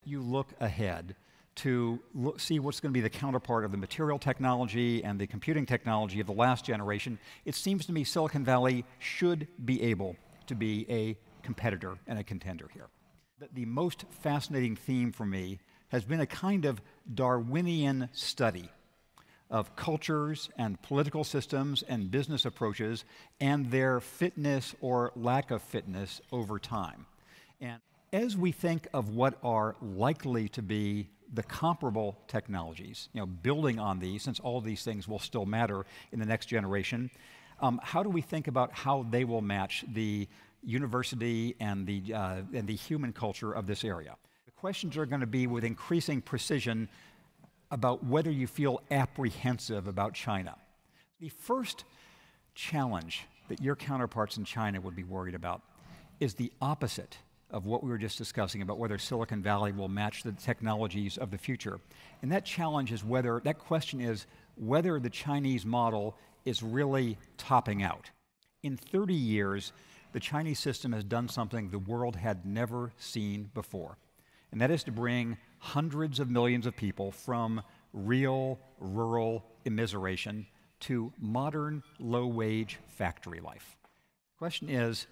You look ahead to see what's going to be the counterpart of the material technology and the computing technology of the last generation. It seems to me Silicon Valley should be able to be a competitor and a contender here. The most fascinating theme for me has been a kind of Darwinian study of cultures and political systems and business approaches and their fitness or lack of fitness over time. And as we think of what are likely to be the comparable technologies, building on these, since all of these things will still matter in the next generation, how do we think about how they will match the university and the human culture of this area? The questions are going to be with increasing precision about whether you feel apprehensive about China. The first challenge that your counterparts in China would be worried about is the opposite of what we were just discussing about whether Silicon Valley will match the technologies of the future. And that challenge is that question is whether the Chinese model is really topping out. In 30 years, the Chinese system has done something the world had never seen before. And that is to bring hundreds of millions of people from real rural immiseration to modern low-wage factory life. The question is,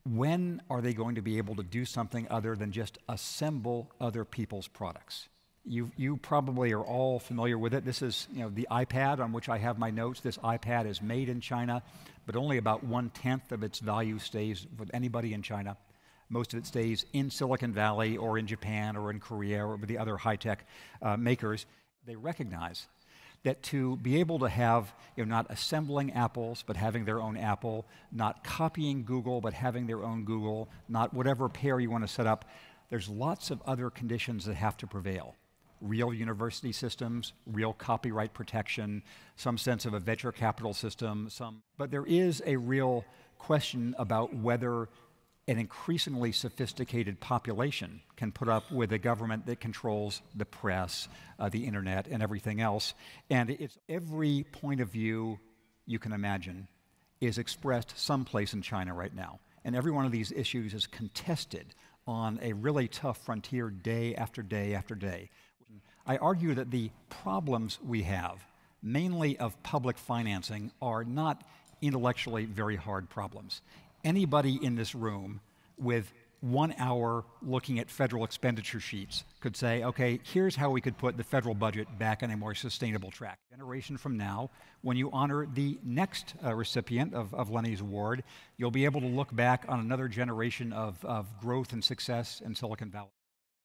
when are they going to be able to do something other than just assemble other people's products? You probably are all familiar with it. This is the iPad on which I have my notes. This iPad is made in China, but only about 1/10 of its value stays with anybody in China. Most of it stays in Silicon Valley or in Japan or in Korea or with the other high-tech makers. They recognize that to be able to have, not assembling apples, but having their own Apple, not copying Google, but having their own Google, not whatever pair you want to set up, there's lots of other conditions that have to prevail. Real university systems, real copyright protection, some sense of a venture capital system, but there is a real question about whether an increasingly sophisticated population can put up with a government that controls the press, the internet, and everything else. And it's every point of view you can imagine is expressed someplace in China right now. And every one of these issues is contested on a really tough frontier day after day after day. I argue that the problems we have, mainly of public financing, are not intellectually very hard problems. Anybody in this room with 1 hour looking at federal expenditure sheets could say, okay, here's how we could put the federal budget back on a more sustainable track. A generation from now, when you honor the next recipient of Lenny's Award, you'll be able to look back on another generation of growth and success in Silicon Valley.